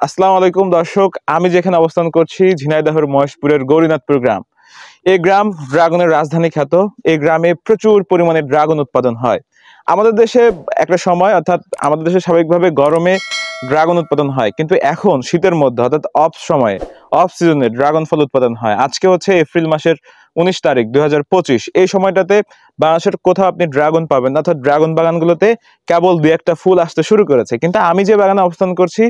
আসসালামু আলাইকুম দর্শক, আমি যেখানে অবস্থান করছি ঝিনাইদহের মহেশপুরের গৌরীনাথপুর গ্রাম। এই গ্রাম ড্রাগনের রাজধানী খ্যাত। এই গ্রামে প্রচুর পরিমাণে ড্রাগন উৎপাদন হয়। আমাদের দেশে একটা সময় অর্থাৎ আমাদের দেশে স্বাভাবিকভাবে গরমে ড্রাগন উৎপাদন হয়, কিন্তু এখন শীতের মধ্যে অর্থাৎ অফ সিজনে ড্রাগন ফল উৎপাদন হয়। আজকে হচ্ছে এপ্রিল মাসের 19 তারিখ 2025। এই সময়টাতে বাংলাদেশের কোথাও আপনি ড্রাগন পাবেন না, অর্থাৎ ড্রাগন বাগানগুলোতে কেবল দুই একটা ফুল আসতে শুরু করেছে। কিন্তু আমি যে বাগানে অবস্থান করছি,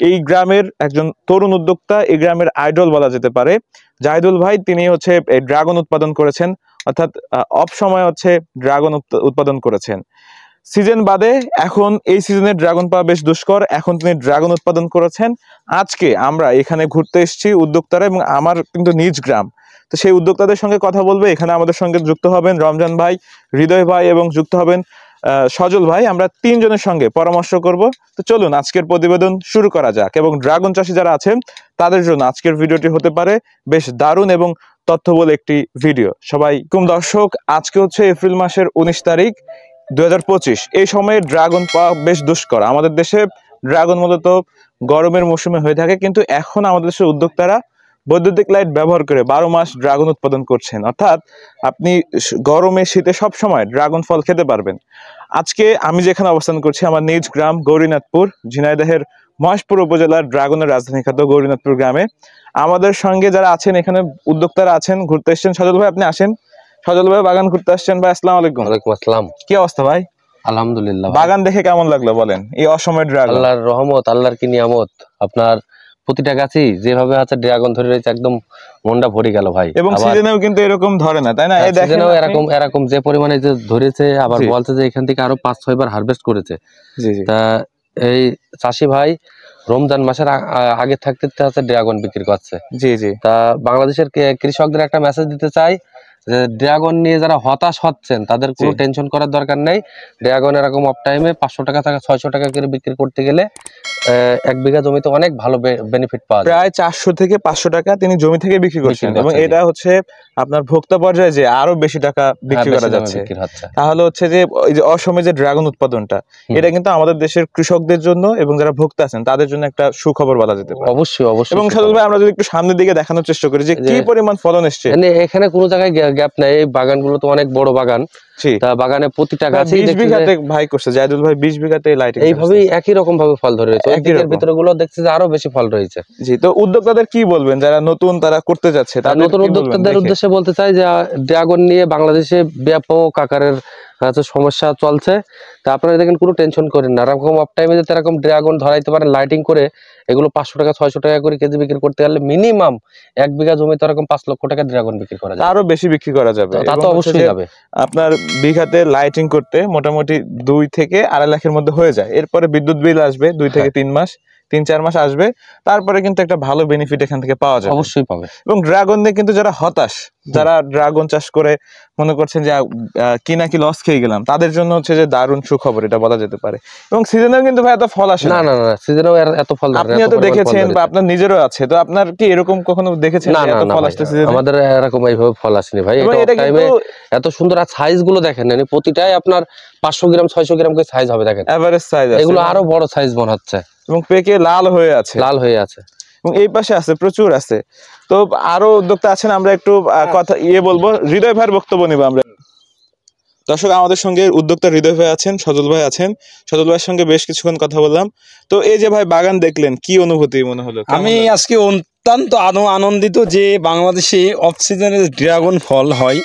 এই গ্রামের একজন তরুণ উদ্যোক্তা, এই গ্রামের আইডল বলা যেতে পারে, জাহিদুল ভাই। তিনি হচ্ছে এই ড্রাগন উৎপাদন করেছেন, অর্থাৎ অফ সময় হচ্ছে ড্রাগন উৎপাদন করেছেন। সিজন বাদে এখন এই সিজনে ড্রাগন পাওয়া বেশ দুষ্কর, এখন তিনি ড্রাগন উৎপাদন করেছেন। আজকে আমরা এখানে ঘুরতে এসেছি উদ্যোক্তারা, এবং আমার কিন্তু নিজ গ্রাম। তো সেই উদ্যোক্তাদের সঙ্গে কথা বলবো। এখানে আমাদের সঙ্গে যুক্ত হবেন রমজান ভাই, হৃদয় ভাই এবং যুক্ত হবেন সজল ভাই। আমরা তিনজনের সঙ্গে পরামর্শ করব। তো চলুন আজকের প্রতিবেদন শুরু করা যাক, এবং ড্রাগন চাষী যারা আছেন তাদের জন্য আজকের ভিডিওটি হতে পারে বেশ দারুণ এবং তথ্যবল একটি ভিডিও। সবাই দর্শক, আজকে হচ্ছে এপ্রিল মাসের 19 তারিখ 2025। এই সময়ে ড্রাগন পাওয়া বেশ দুষ্কর। আমাদের দেশে ড্রাগন মূলত গরমের মৌসুমে হয়ে থাকে, কিন্তু এখন আমাদের দেশের উদ্যোক্তারা বৈদ্যুতিক লাইট ব্যবহার করে 12 মাস ড্রাগন উৎপাদন করছেন। অর্থাৎ আপনি গরমে শীতে সব সময় ড্রাগন ফল খেতে পারবেন। আজকে আমি যেখানে অবস্থান করছি, আমার নিজ গ্রাম গৌরীনাথপুর, ঝিনাইদহের মহেশপুর উপজেলার ড্রাগনের রাজধানী খ্যাত গৌরীনাথপুর গ্রামে। আমাদের সঙ্গে যারা আছেন, এখানে উদ্যোক্তারা আছেন, ঘুরতে এসেছেন। সজল ভাই, আপনি আসেন। সজল ভাই বাগান ঘুরতে আসছেন ভাই। আসসালামু আলাইকুম। ওয়ালাইকুম আসসালাম। কি অবস্থা ভাই? আলহামদুলিল্লাহ। বাগান দেখে কেমন লাগলো বলেন? এই অসময়ে ড্রাগন, আল্লাহর রহমত, আল্লাহর কি নিয়ামত। আপনার প্রতিটা গাছই যেভাবে আছে ড্রাগন ধরে রয়েছে, একদম মনটা ভরে গেল ভাই। এবং সিজনেও কিন্তু এরকম ধরে না, তাই না? এই দেখেন এরকম যে পরিমাণে যে ধরেছে, আবার বলছে যে এখান থেকে আরো 5-6 বার হারভেস্ট করেছে। তা এই চাষি ভাই রমজান মাসের আগে থাকতে হচ্ছে ড্রাগন বিক্রি করছে। জি জি। তা বাংলাদেশের কৃষকদের একটা মেসেজ দিতে চাই যে ড্রাগন নিয়ে যারা হতাশ হচ্ছেন তাদের কোনো টেনশন করার দরকার নেই। ড্রাগন এরকম অফ টাইমে 500 টাকা থেকে 600 টাকা করে বিক্রি করতে গেলে 1 বিঘা জমিতে অনেক ভালো বেনিফিট পাওয়া যায়। প্রায় 400 থেকে 500 টাকা তিনি জমি থেকে বিক্রি করছেন, এবং এটা হচ্ছে আপনার ভোক্তা পর্যায়ে যে আরো বেশি টাকা বিক্রি করা যাচ্ছে। তাহলে হচ্ছে যে এই যে অসময়ে যে ড্রাগন উৎপাদনটা, এটা কিন্তু আমাদের দেশের কৃষকদের জন্য এবং যারা ভোক্তা আছেন তাদের জন্য একটা সুখবর বলা যেতে পারে। অবশ্যই অবশ্যই। এবং সজল ভাই, আমরা যদি একটু সামনের দিকে দেখানোর চেষ্টা করি যে কি পরিমাণ ফলন এসছে। এখানে কোনো জায়গায় গ্যাপ নাই, এই বাগানগুলো তো অনেক বড় বাগান। তা বাগানে প্রতিটা গাছে 20 বিঘাতে ভাই করছে জাহিদুল ভাই, 20 বিঘাতে লাইটিং এইভাবেই একই রকম ভাবে ফল ধরে রয়েছে। এর ভিতরে গুলো দেখছি যে আরো বেশি ফল রয়েছে। জি। তো উদ্যোক্তাদের কি বলবেন যারা নতুন, তারা করতে যাচ্ছে? নতুন উদ্যোক্তাদের উদ্দেশ্যে বলতে চাই যে ড্রাগন নিয়ে বাংলাদেশে ব্যাপক আকারের সমস্যা চলছে। তা আপনারা দেখেন কোনো টেনশন করেন না। এরকম অফ টাইমে যদি এরকম ড্রাগন ধরাইতে পারেন, লাইটিং করে এগুলো 500 টাকা 600 টাকা করে কেজি বিক্রি করতে গেলে মিনিমাম 1 বিঘা জমিতে এরকম 5 লক্ষ টাকা ড্রাগন বিক্রি করা যায়। আরো বেশি বিক্রি করা যাবে। তা তো অবশ্যই যাবে। আপনার বিঘাতে লাইটিং করতে মোটামুটি 2 থেকে 2.5 লাখের মধ্যে হয়ে যায়। এরপরে বিদ্যুৎ বিল আসবে 2 থেকে 3 মাস, 3-4 মাস আসবে। তারপরে কিন্তু একটা ভালো বেনিফিট এখান থেকে পাওয়া যাবে। অবশ্যই পাবে। এবং ড্রাগন দিয়ে কিন্তু যারা হতাশ, যারা ড্রাগন চাষ করে মনে করছেন যে কি নাকি লস খেয়ে গেলাম, তাদের জন্য হচ্ছে যে দারুণ সুখবর এটা বলা যেতে পারে। এবং সিজনেও কিন্তু ভাই এত ফল আসে না। না না, সিজনেও এত ফল ধরে না। আপনি তো দেখেছেন বা আপনার নিজেরও আছে, তো আপনার কি এরকম কখনো দেখেছেন যে এত ফল আসছে সিজনে? আমাদের এরকম এইভাবে ফল আসেনি ভাই। এটা টাইমে এত সুন্দর। আর সাইজ গুলো দেখেন, মানে প্রতিটাই আপনার 500 গ্রাম 600 গ্রাম করে সাইজ হবে। দেখেন এভারেজ সাইজ আছে, এগুলো আরো বড় সাইজ মনে হচ্ছে। এবং পেকে লাল হয়ে আছে। এবং এই পাশে আছে, প্রচুর আছে। তো আরো উদ্যোক্তা আছেন, আমরা একটু কথা বলবো। হৃদয় ভাইয়ের বক্তব্য নিব আমরা। দর্শক, আমাদের সঙ্গে উদ্যোক্তা হৃদয় ভাই আছেন, সজল ভাই আছেন। সজল ভাইয়ের সঙ্গে বেশ কিছুক্ষণ কথা বললাম। তো এই যে ভাই বাগান দেখলেন, কি অনুভূতি মনে হলো? আমি আজকে অত্যন্ত আনন্দিত যে বাংলাদেশে অফ সিজনে ড্রাগন ফল হয়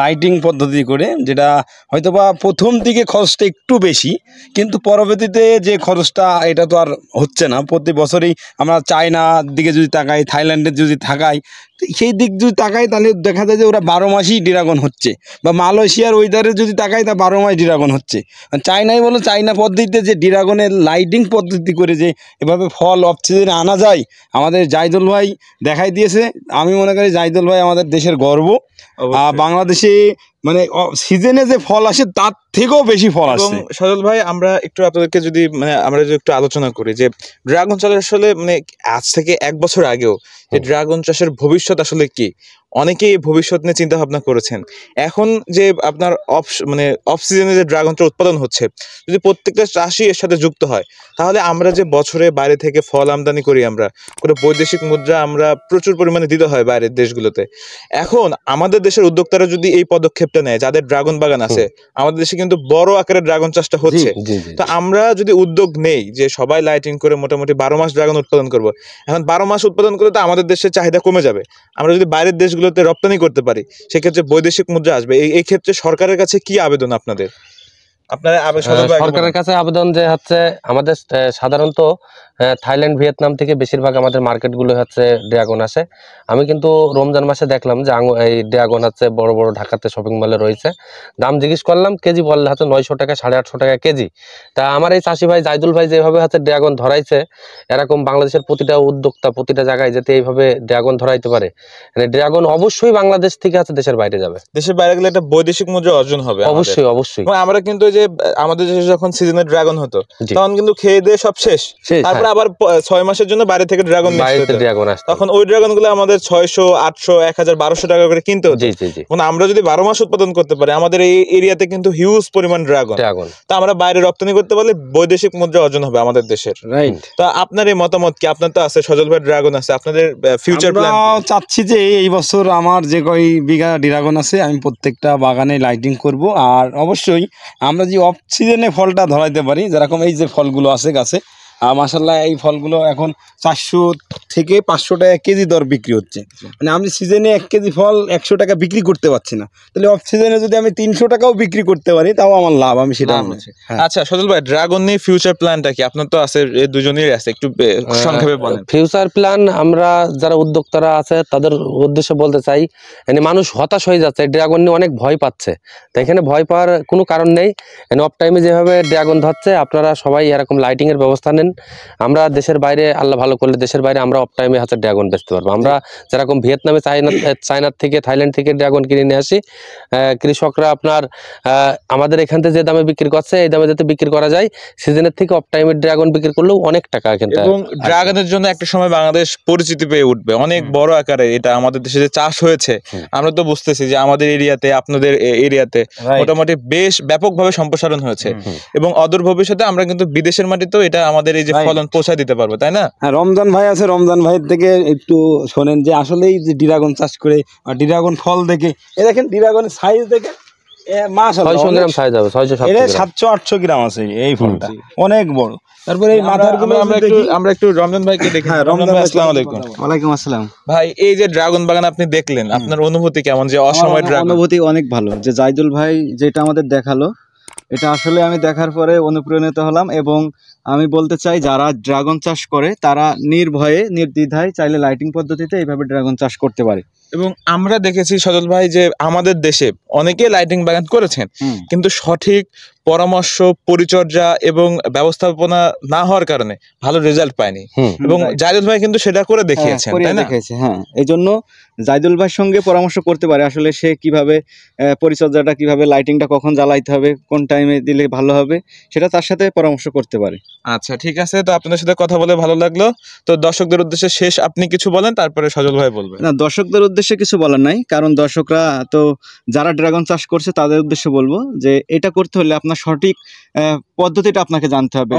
লাইটিং পদ্ধতি করে, যেটা হয়তোবা প্রথম দিকে খরচটা একটু বেশি, কিন্তু পরবর্তীতে যে খরচটা এটা তো আর হচ্ছে না। প্রতি বছরই আমরা চায়নার দিকে যদি তাকাই, থাইল্যান্ডের যদি তাকাই, সেই দিক যদি তাকাই তাহলে দেখা যায় যে ওরা 12 মাসই ড্রাগন হচ্ছে। বা মালয়েশিয়ার ওয়েদারে যদি তাকাই তা 12 মাস ড্রাগন হচ্ছে। চায়নায় বলো, চায়না পদ্ধতিতে যে ড্রাগনের লাইটিং পদ্ধতি করে যে এভাবে ফল অফ সিজনে আনা যায়, আমাদের জাহিদুল ভাই দেখাই দিয়েছে। আমি মনে করি জাহিদুল ভাই আমাদের দেশের গর্ব। বাংলাদেশে মানে সিজনে যে ফল আসে তার থেকেও বেশি ফল আসে। সজল ভাই, আমরা একটু আপনাদেরকে যদি আমরা যদি একটু আলোচনা করি যে ড্রাগন চাষ আসলে মানে আজ থেকে 1 বছর আগেও যে ড্রাগন চাষের ভবিষ্যৎ আসলে কি, অনেকেই ভবিষ্যৎ নিয়ে চিন্তা ভাবনা করেছেন। এখন যে আপনার অফ সিজনে যে ড্রাগনটা উৎপাদন হচ্ছে, যদি প্রত্যেকটা চাষি এর সাথে যুক্ত হয়, তাহলে আমরা যে বছরে বাইরে থেকে ফল আমদানি করি, আমরা করে বৈদেশিক মুদ্রা আমরা প্রচুর পরিমাণে দিতে হয় বাইরের দেশগুলোতে। এখন আমাদের দেশের উদ্যোক্তারা যদি এই পদক্ষেপটা নেয়, যাদের ড্রাগন বাগান আছে, আমাদের দেশে কিন্তু বড় আকারের ড্রাগন চাষটা হচ্ছে। তো আমরা যদি উদ্যোগ নেই যে সবাই লাইটিং করে মোটামুটি 12 মাস ড্রাগন উৎপাদন করব, এখন 12 মাস উৎপাদন করলে তো আমাদের দেশের চাহিদা কমে যাবে। আমরা যদি বাইরের দেশগুলোতে রপ্তানি করতে পারি, সেক্ষেত্রে বৈদেশিক মুদ্রা আসবে। এই ক্ষেত্রে সরকারের কাছে কি আবেদন আপনাদের? সরকারের কাছে আবেদন যে হচ্ছে আমাদের সাধারণত থাইল্যান্ড, ভিয়েতনাম থেকে বেশিরভাগ আমাদের মার্কেটগুলো হচ্ছে ড্রাগন আসে। আমি কিন্তু রমজান মাসে দেখলাম যে এই ড্রাগন হচ্ছে বড় বড় ঢাকাতে শপিং মলে রয়েছে। দাম জিজ্ঞেস করলাম, কেজি বললে হচ্ছে 900 টাকা, 850 টাকা কেজি। তা আমার এই চাষি ভাই জাইদুল ভাই যেভাবে হচ্ছে ড্রাগন ধরাইছে, এরকম বাংলাদেশের প্রতিটা উদ্যোক্তা প্রতিটা জায়গায় যাতে এইভাবে ড্রাগন ধরাইতে পারে, মানে ড্রাগন অবশ্যই বাংলাদেশ থেকে হচ্ছে দেশের বাইরে যাবে। দেশের বাইরে গেলে একটা বৈদেশিক মুদ্রা অর্জন হবে। অবশ্যই অবশ্যই। আমরা কিন্তু যে আমাদের দেশে যখন সিজনে ড্রাগন হতো, তখন কিন্তু খেয়ে দিয়ে সব শেষ, তারপরে আবার 6 মাসের জন্য বাইরে থেকে ড্রাগন আসতো। তখন ওই ড্রাগন গুলো আমাদের 600, 800, 1000, 1200 টাকা করে কিনতে হতো। আমরা যদি 12 মাস উৎপাদন করতে পারি, আমাদের এই এরিয়াতে কিন্তু হিউজ পরিমাণ ড্রাগন, তা আমরা বাইরে রপ্তানি করতে পারলে বৈদেশিক মুদ্রা অর্জন হবে আমাদের দেশের। তো আপনার এই মতামত কি? আপনার তো আছে, সজল ভাই ড্রাগন আছে, আপনাদের ফিউচার প্ল্যান? চাচ্ছি যে এই বছর আমার যে কয় বিঘা ড্রাগন আছে, আমি প্রত্যেকটা বাগানে লাইটিং করব। আর অবশ্যই আমরা যে অফ সিজনে ফলটা ধরাইতে পারি, যেরকম এই যে ফলগুলো আছে গাছে, মাশাআল্লাহ এই ফলগুলো এখন 400 থেকে 500 টাকা কেজি দর বিক্রি হচ্ছে। মানে আমি সিজনে 1 কেজি ফল 100 টাকা বিক্রি করতে পারছি না, তাহলে অফ সিজনে যদি আমি 300 টাকাও বিক্রি করতে পারি, তাও আমার লাভ। আমি সেটা বলছি। আচ্ছা সজল ভাই, ড্রাগন নিয়ে ফিউচার প্ল্যানটা কি? আপনার তো আছে, দুজনেরই আছে, একটু সংক্ষেপে বলেন। ফিউচার প্ল্যান আমরা যারা উদ্যোক্তারা আছে তাদের উদ্দেশ্যে বলতে চাই, মানে মানুষ হতাশ হয়ে যাচ্ছে, ড্রাগন নিয়ে অনেক ভয় পাচ্ছে। তো এখানে ভয় পাওয়ার কোনো কারণ নেই। অফ টাইমে যেভাবে ড্রাগন ধরছে, আপনারা সবাই এরকম লাইটিং এর ব্যবস্থা নেন। আমরা দেশের বাইরে, আল্লাহ ভালো করলে দেশের বাইরে আমরা অফ টাইমে হচ্ছে ড্রাগন বেচতে পারবো। আমরা যেরকম ভিয়েতনামে, চায়নার থেকে, থাইল্যান্ড থেকে ড্রাগন কিনে নিয়ে আসি, কৃষকরা আপনার আমাদের এখান থেকে যে দামে বিক্রি করছে, এই দামে যাতে বিক্রি করা যায়, সিজনের থেকে অফ টাইমে ড্রাগন বিক্রি করলেও অনেক টাকা। এবং ড্রাগনের জন্য একটা সময় বাংলাদেশ পরিচিতি পেয়ে উঠবে অনেক বড় আকারে। এটা আমাদের দেশে যে চাষ হয়েছে, আমরা তো বুঝতেছি যে আমাদের এরিয়াতে, আপনাদের এরিয়াতে মোটামুটি বেশ ব্যাপকভাবে সম্প্রসারণ হয়েছে, এবং অদূর ভবিষ্যতে আমরা কিন্তু বিদেশের মাটিতেও এটা আমাদের এই যে ফলন পৌঁছায় দিতে পারবো, তাই না? হ্যাঁ, রমজান ভাই আছে, রমজান ভাইয়ের থেকে একটু শোনেন যে আসলেই যে ড্রাগন চাষ করে ড্রাগন ফল দেখে, এ দেখেন ড্রাগনের সাইজ দেখে, 600 গ্রাম সাইজ হবে, 700-800 গ্রাম আছে এই ফলটা, অনেক বড়। তারপরে এই মাথারগুলো আমরা একটু রমজান ভাইকে দেখি। রমজান ভাই, আসসালামু আলাইকুম। ওয়ালাইকুম আসসালাম ভাই, এই যে ড্রাগন বাগান আপনি দেখলেন, আপনার অনুভূতি কেমন? যে অসময় ড্রাগন অনুভূতি অনেক ভালো। যে জাইদুল ভাই যেটা আমাদের দেখালো, এটা আসলে আমি দেখার পরে অনুপ্রাণিত হলাম। এবং আমি বলতে চাই, যারা ড্রাগন চাষ করে তারা নির্ভয়ে, নির্দ্বিধায় চাইলে লাইটিং পদ্ধতিতে এইভাবে ড্রাগন চাষ করতে পারে। এবং আমরা দেখেছি সজল ভাই যে আমাদের দেশে অনেকে লাইটিং বাগান করেছেন, কিন্তু সঠিক পরামর্শ, পরিচর্যা এবং ব্যবস্থাপনা না হওয়ার কারণে ভালো রেজাল্ট পায়নি। এবং জাইদুল ভাই কিন্তু সেটা করে দেখিয়েছেন, তাই না? হ্যাঁ, এই জন্য জাইদুল ভাইয়ের সঙ্গে পরামর্শ করতে পারে আসলে সে কিভাবে পরিচর্যাটা, কিভাবে লাইটিংটা কখন জ্বালাইতে হবে, কোন টাইমে দিলে ভালো হবে, সেটা তার সাথে পরামর্শ করতে পারে। আচ্ছা, ঠিক আছে। তো আপনাদের সাথে কথা বলে ভালো লাগলো। তো দর্শকদের উদ্দেশ্যে শেষ আপনি কিছু বলেন, তারপরে সজল ভাই বলবেন। না, দর্শকদের উদ্দেশ্যে কিছু বলার নাই, কারণ দর্শকরা তো যারা ড্রাগন চাষ করছে তাদের উদ্দেশ্যে বলবো যে এটা করতে হলে আপনার সঠিক পদ্ধতিটা আপনাকে জানতে হবে,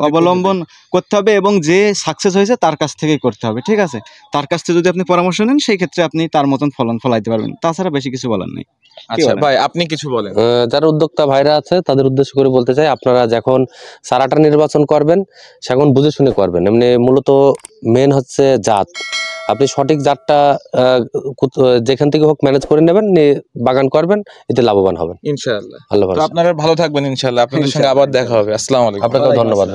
অবলম্বন করতে হবে, এবং যে সাকসেস হয়েছে তার কাছ থেকেই করতে হবে। ঠিক আছে, তার কাছ থেকে যদি আপনি পরামর্শ নেন, সেই ক্ষেত্রে আপনি তার মতন ফলন ফলাইতে পারবেন। তাছাড়া বেশি কিছু বলার নেই। আচ্ছা ভাই, আপনি কিছু বলেন। যারা উদ্যোক্তা ভাইরা আছে তাদের উদ্দেশ্য করে বলতে চাই, আপনারা যখন চারাটা নির্বাচন করবেন, সেখন বুঝে শুনে করবেন। এমনি মূলত মেন হচ্ছে জাত। আপনি সঠিক জাতটা যেখান থেকে হোক ম্যানেজ করে নেবেন, বাগান করবেন, এতে লাভবান হবেন ইনশাআল্লাহ। আল্লাহ ভালো। আপনারা ভালো থাকবেন ইনশাআল্লাহ। আপনাদের সঙ্গে আবার দেখা হবে। আসসালামু আলাইকুম। আপনাকেও ধন্যবাদ।